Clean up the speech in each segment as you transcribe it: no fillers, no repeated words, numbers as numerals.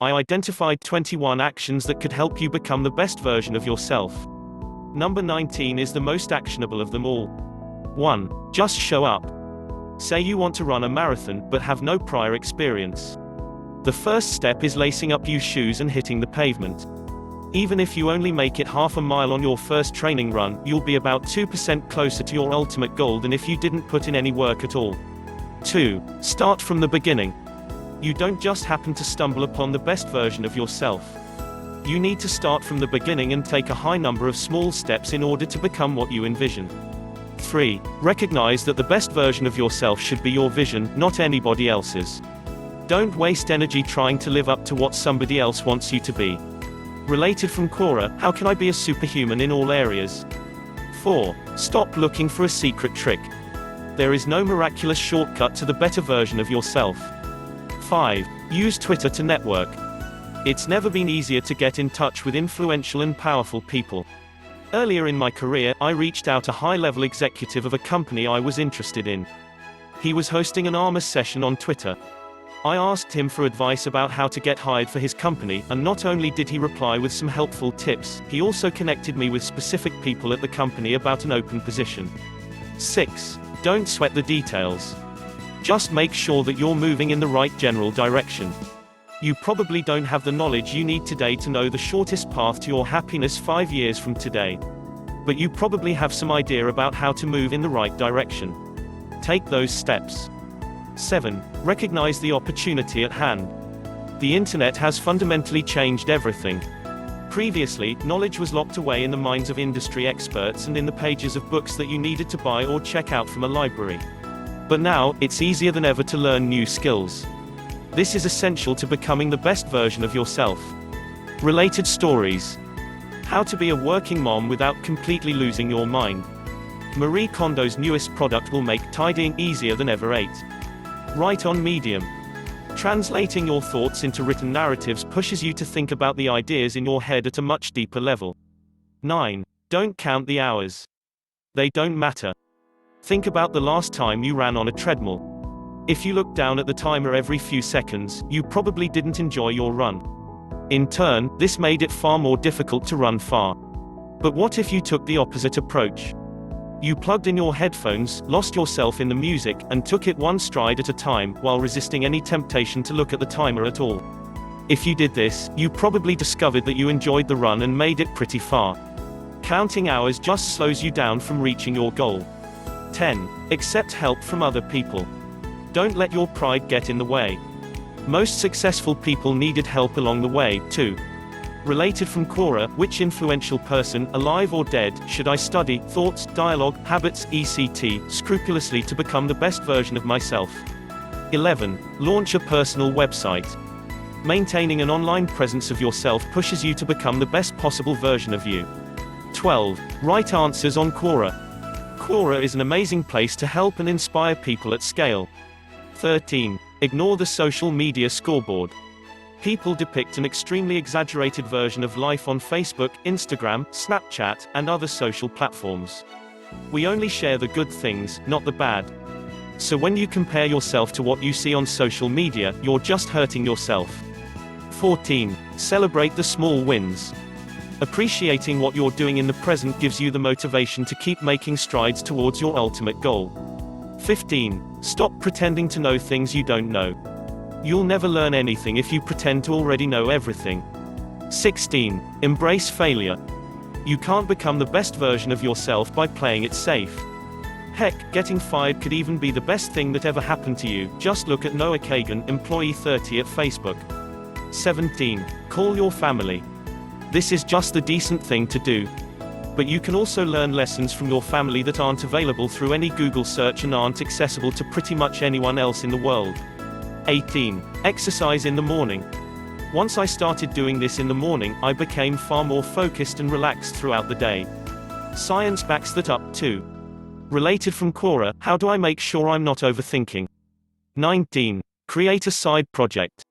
I identified 21 actions that could help you become the best version of yourself. Number 19 is the most actionable of them all. 1. Just show up. Say you want to run a marathon, but have no prior experience. The first step is lacing up your shoes and hitting the pavement. Even if you only make it half a mile on your first training run, you'll be about 2% closer to your ultimate goal than if you didn't put in any work at all. 2. Start from the beginning. You don't just happen to stumble upon the best version of yourself. You need to start from the beginning and take a high number of small steps in order to become what you envision. 3. Recognize that the best version of yourself should be your vision, not anybody else's. Don't waste energy trying to live up to what somebody else wants you to be. Related from Cora, how can I be a superhuman in all areas? 4. Stop looking for a secret trick. There is no miraculous shortcut to the better version of yourself. 5. Use Twitter to network. It's never been easier to get in touch with influential and powerful people. Earlier in my career, I reached out to a high-level executive of a company I was interested in. He was hosting an ARMA session on Twitter. I asked him for advice about how to get hired for his company, and not only did he reply with some helpful tips, he also connected me with specific people at the company about an open position. 6. Don't sweat the details. Just make sure that you're moving in the right general direction. You probably don't have the knowledge you need today to know the shortest path to your happiness 5 years from today. But you probably have some idea about how to move in the right direction. Take those steps. 7. Recognize the opportunity at hand. The internet has fundamentally changed everything. Previously, knowledge was locked away in the minds of industry experts and in the pages of books that you needed to buy or check out from a library. But now, it's easier than ever to learn new skills. This is essential to becoming the best version of yourself. Related stories. How to be a working mom without completely losing your mind. Marie Kondo's newest product will make tidying easier than ever. 8. Write on Medium. Translating your thoughts into written narratives pushes you to think about the ideas in your head at a much deeper level. 9. Don't count the hours. They don't matter. Think about the last time you ran on a treadmill. If you look down at the timer every few seconds, you probably didn't enjoy your run. In turn, this made it far more difficult to run far. But what if you took the opposite approach? You plugged in your headphones, lost yourself in the music, and took it one stride at a time, while resisting any temptation to look at the timer at all. If you did this, you probably discovered that you enjoyed the run and made it pretty far. Counting hours just slows you down from reaching your goal. 10. Accept help from other people. Don't let your pride get in the way. Most successful people needed help along the way, too. Related from Cora, which influential person, alive or dead, should I study, thoughts, dialogue, habits, etc., scrupulously to become the best version of myself? 11. Launch a personal website. Maintaining an online presence of yourself pushes you to become the best possible version of you. 12. Write answers on Quora. Quora is an amazing place to help and inspire people at scale. 13. Ignore the social media scoreboard. People depict an extremely exaggerated version of life on Facebook, Instagram, Snapchat, and other social platforms. We only share the good things, not the bad. So when you compare yourself to what you see on social media, you're just hurting yourself. 14. Celebrate the small wins. Appreciating what you're doing in the present gives you the motivation to keep making strides towards your ultimate goal. 15. Stop pretending to know things you don't know. You'll never learn anything if you pretend to already know everything. 16. Embrace failure. You can't become the best version of yourself by playing it safe. Heck, getting fired could even be the best thing that ever happened to you. Just look at Noah Kagan, employee 30 at Facebook. 17. Call your family. This is just the decent thing to do. But you can also learn lessons from your family that aren't available through any Google search and aren't accessible to pretty much anyone else in the world. 18. Exercise in the morning. Once I started doing this in the morning, I became far more focused and relaxed throughout the day. Science backs that up too. Related from Cora, how do I make sure I'm not overthinking? 19. Create a side project.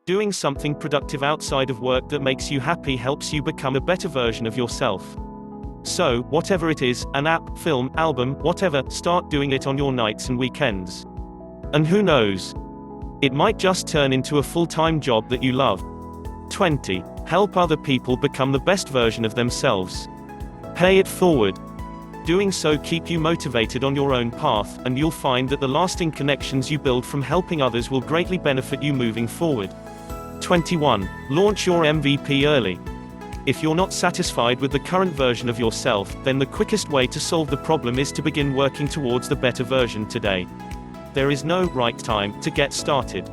Doing something productive outside of work that makes you happy helps you become a better version of yourself. So, whatever it is, an app, film, album, whatever, start doing it on your nights and weekends. And who knows? It might just turn into a full-time job that you love. 20. Help other people become the best version of themselves. Pay it forward. Doing so keep you motivated on your own path, and you'll find that the lasting connections you build from helping others will greatly benefit you moving forward. 21. Launch your MVP early. If you're not satisfied with the current version of yourself, then the quickest way to solve the problem is to begin working towards the better version today. There is no right time to get started.